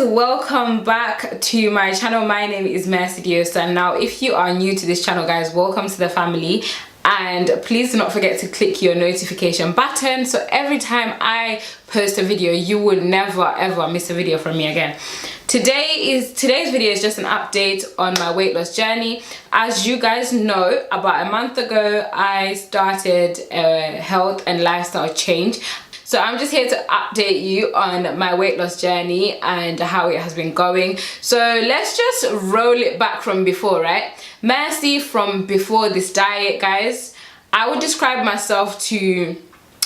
welcome back to my channel. My name is Mercedes, and now if you are new to this channel, guys, welcome to the family. And please do not forget to click your notification button so every time I post a video you will never ever miss a video from me again. Today's video is just an update on my weight loss journey. As you guys know, about a month ago I started a health and lifestyle change. So I'm just here to update you on my weight loss journey and how it has been going. So let's just roll it back from before, right? Mercy from before this diet, guys. I would describe myself to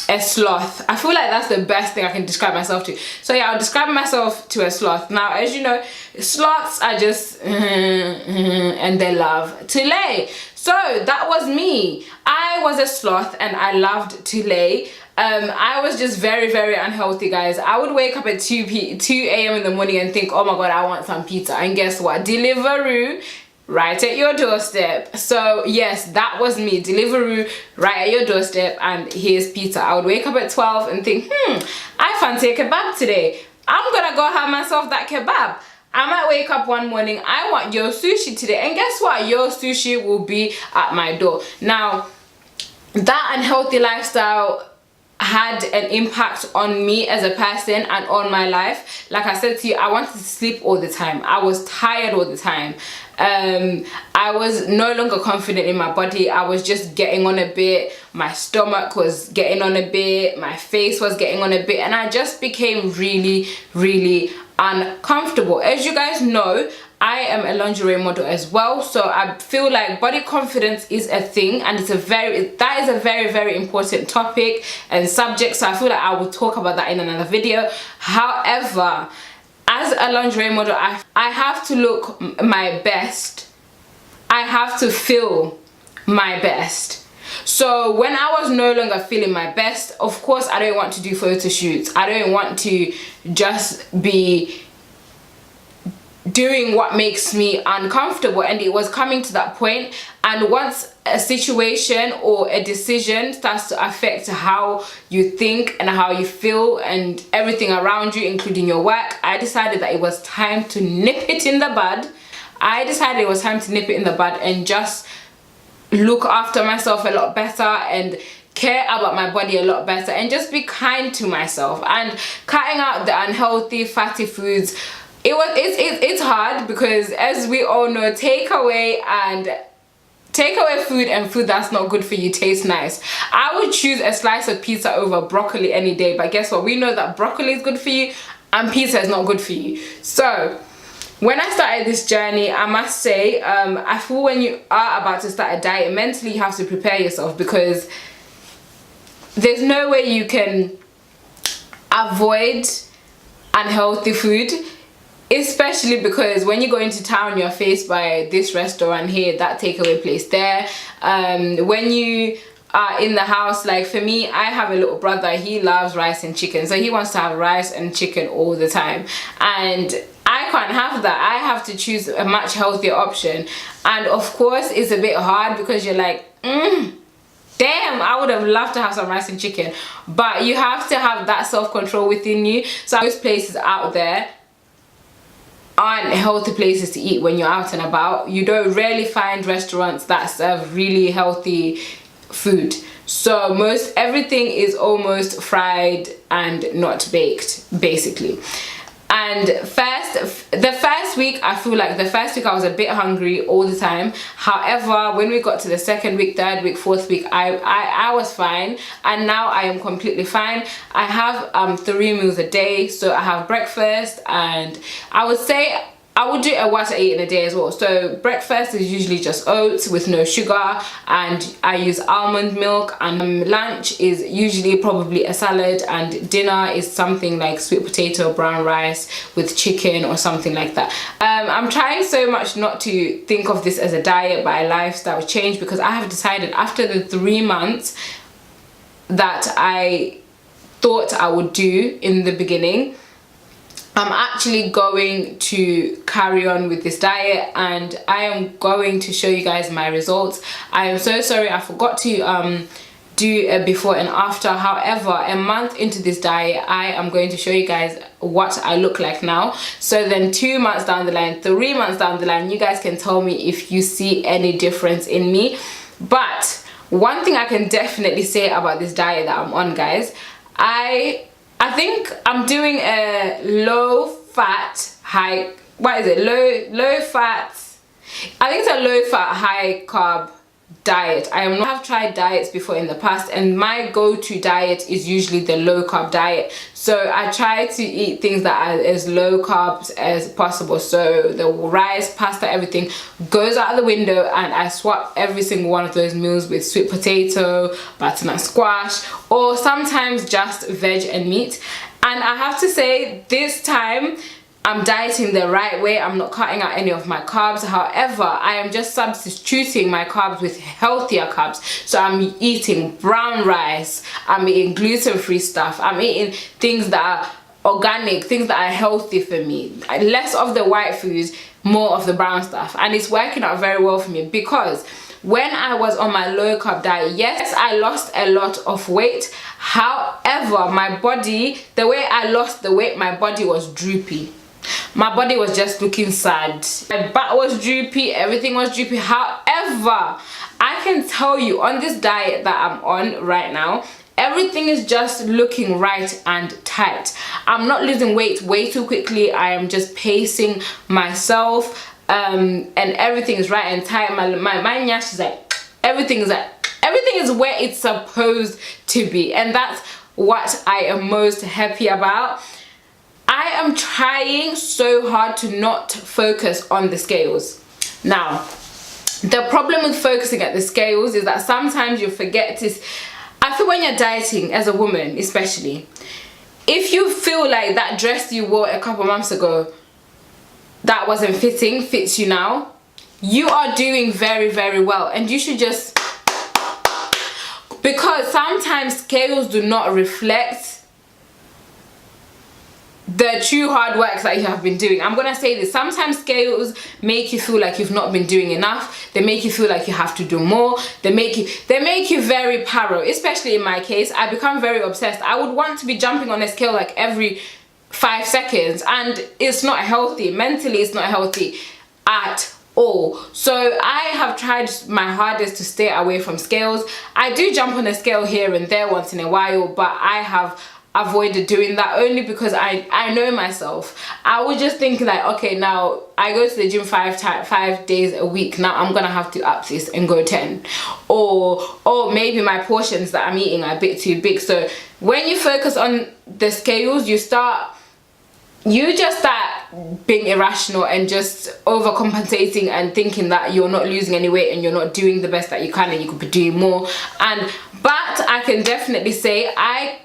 a sloth. I feel like that's the best thing I can describe myself to. So yeah, I'll describe myself to a sloth. Now, as you know, sloths are just and they love to lay. So that was me. I was a sloth and I loved to lay. I was just very, very unhealthy, guys. I would wake up at 2 a.m. in the morning and think, oh my god, I want some pizza. And guess what? Deliveroo right at your doorstep. So yes, that was me. Deliveroo right at your doorstep and here's pizza. I would wake up at 12 and think, I fancy a kebab today. I'm gonna go have myself that kebab. I might wake up one morning, I want your sushi today. And guess what? Your sushi will be at my door. Now, that unhealthy lifestyle had an impact on me as a person and on my life. Like I said to you, I wanted to sleep all the time. I was tired all the time. I was no longer confident in my body. I was just getting on a bit. My stomach was getting on a bit. My face was getting on a bit. And I just became really, really uncomfortable. As you guys know, I am a lingerie model as well, so I feel like body confidence is a thing, and that is a very, very important topic and subject. So I feel like I will talk about that in another video. However, as a lingerie model, I have to look my best. I have to feel my best. So when I was no longer feeling my best, of course I don't want to do photo shoots. I don't want to just be doing what makes me uncomfortable, and it was coming to that point. And once a situation or a decision starts to affect how you think and how you feel and everything around you, including your work, I decided that it was time to nip it in the bud. I decided it was time to nip it in the bud and just look after myself a lot better and care about my body a lot better and just be kind to myself and cutting out the unhealthy fatty foods. It's hard because, as we all know, takeaway food and food that's not good for you tastes nice. I would choose a slice of pizza over broccoli any day, but guess what? We know that broccoli is good for you and pizza is not good for you. So when I started this journey, I must say, I feel when you are about to start a diet, mentally you have to prepare yourself, because there's no way you can avoid unhealthy food. Especially because when you go into town, you're faced by this restaurant here, that takeaway place there. When you are in the house, like for me, I have a little brother, he loves rice and chicken. So he wants to have rice and chicken all the time. And I can't have that. I have to choose a much healthier option. And of course, it's a bit hard because you're like, damn, I would have loved to have some rice and chicken. But you have to have that self-control within you. So those places out there aren't healthy places to eat when you're out and about. You don't rarely find restaurants that serve really healthy food. So everything is almost fried and not baked, basically. And the first week, I feel like I was a bit hungry all the time. However, when we got to the second week, third week, fourth week, I was fine, and now I am completely fine. I have 3 meals a day, so I have breakfast, and I would say I would do what I eat in a day as well. So breakfast is usually just oats with no sugar, and I use almond milk, and lunch is usually probably a salad, and dinner is something like sweet potato, brown rice with chicken or something like that. I'm trying so much not to think of this as a diet but a lifestyle change, because I have decided after the 3 months that I thought I would do in the beginning, I'm actually going to carry on with this diet, and I am going to show you guys my results. I am so sorry I forgot to do a before and after. However, a month into this diet, I am going to show you guys what I look like now. So then 2 months down the line, 3 months down the line, you guys can tell me if you see any difference in me. But one thing I can definitely say about this diet that I'm on, guys, I think I'm doing a low fat, high, what is it? Low fat. I think it's a low fat, high carb diet. I have tried diets before in the past, and my go-to diet is usually the low carb diet. So I try to eat things that are as low carbs as possible. So the rice, pasta, everything goes out the window, and I swap every single one of those meals with sweet potato, butternut squash, or sometimes just veg and meat. And I have to say, this time I'm dieting the right way. I'm not cutting out any of my carbs. However, I am just substituting my carbs with healthier carbs. So I'm eating brown rice, I'm eating gluten-free stuff, I'm eating things that are organic, things that are healthy for me. Less of the white foods, more of the brown stuff. And it's working out very well for me, because when I was on my low carb diet, yes, I lost a lot of weight. However, my body, the way I lost the weight, my body was droopy. My body was just looking sad. My back was droopy, everything was droopy. However, I can tell you, on this diet that I'm on right now, everything is just looking right and tight. I'm not losing weight way too quickly. I am just pacing myself, and everything is right and tight. My nyash is like, everything is where it's supposed to be, and that's what I am most happy about. I am trying so hard to not focus on the scales. Now, the problem with focusing at the scales is that sometimes you forget to, I feel when you're dieting as a woman especially, if you feel like that dress you wore a couple months ago that wasn't fitting fits you now, you are doing very, very well, and you should just, because sometimes scales do not reflect the true hard work that you have been doing. I'm gonna say this, sometimes scales make you feel like you've not been doing enough. They make you feel like you have to do more. They make you very paro. Especially in my case, I become very obsessed. I would want to be jumping on a scale like every 5 seconds, and it's not healthy. Mentally, it's not healthy at all. So I have tried my hardest to stay away from scales. I do jump on a scale here and there once in a while, but I have avoided doing that only because I know myself. I would just think like, okay, now I go to the gym 5 days a week, now I'm gonna have to up this and go 10, or maybe my portions that I'm eating are a bit too big. So when you focus on the scales, you just start being irrational and just overcompensating and thinking that you're not losing any weight and you're not doing the best that you can, and you could be doing more. But I can definitely say I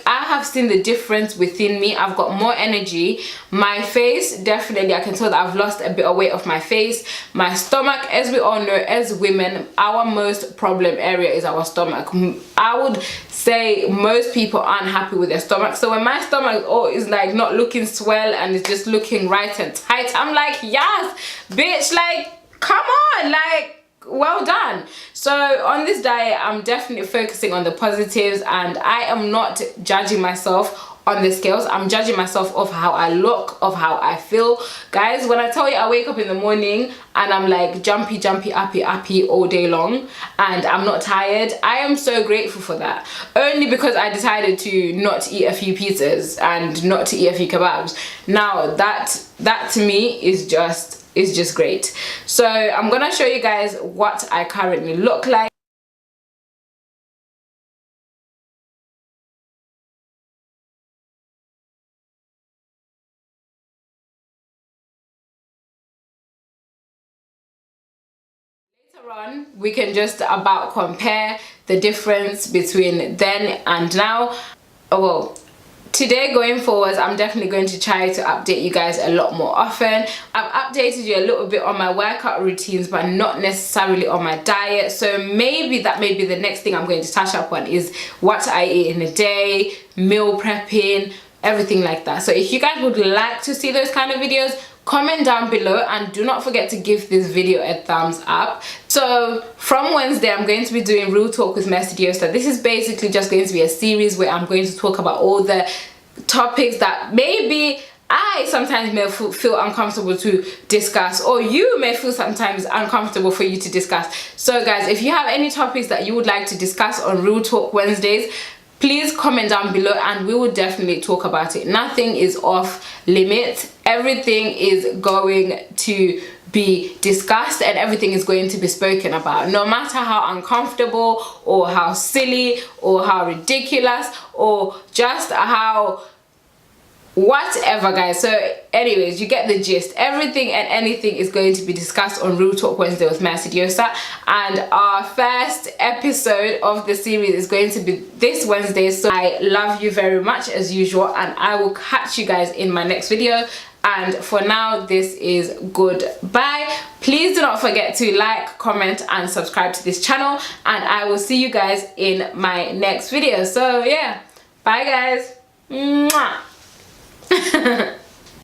have seen the difference within me. I've got more energy. My face, definitely I can tell that I've lost a bit of weight off my face. My stomach, as we all know, as women, our most problem area is our stomach. I would say most people aren't happy with their stomach. So when my stomach is like not looking swell and it's just looking right and tight, I'm like, yes, bitch, like, come on, like, well done. So on this diet, I'm definitely focusing on the positives, and I am not judging myself on the scales. I'm judging myself of how I look, of how I feel. Guys, when I tell you I wake up in the morning and I'm like jumpy, uppy all day long and I'm not tired, I am so grateful for that. Only because I decided to not eat a few pizzas and not to eat a few kebabs. Now that to me is just great. So I'm gonna show you guys what I currently look like. Later on, we can just about compare the difference between then and now. Oh, well, today going forwards, I'm definitely going to try to update you guys a lot more often. I've updated you a little bit on my workout routines, but not necessarily on my diet. So maybe that may be the next thing I'm going to touch up on, is what I eat in a day, meal prepping, everything like that. So if you guys would like to see those kind of videos, comment down below, and do not forget to give this video a thumbs up. So from Wednesday, I'm going to be doing Real Talk with Mercediosa. This is basically just going to be a series where I'm going to talk about all the topics that maybe I sometimes may feel uncomfortable to discuss, or you may feel sometimes uncomfortable for you to discuss. So guys, if you have any topics that you would like to discuss on Real Talk Wednesdays, please comment down below and we will definitely talk about it. Nothing is off limits. Everything is going to be discussed and everything is going to be spoken about, no matter how uncomfortable or how silly or how ridiculous or just how whatever, guys. So anyways, you get the gist. Everything and anything is going to be discussed on Real Talk Wednesday with Mercediosa, and our first episode of the series is going to be this Wednesday. So I love you very much as usual, and I will catch you guys in my next video. And for now, this is goodbye. Please do not forget to like, comment and subscribe to this channel, and I will see you guys in my next video. So yeah, bye guys. Mwah.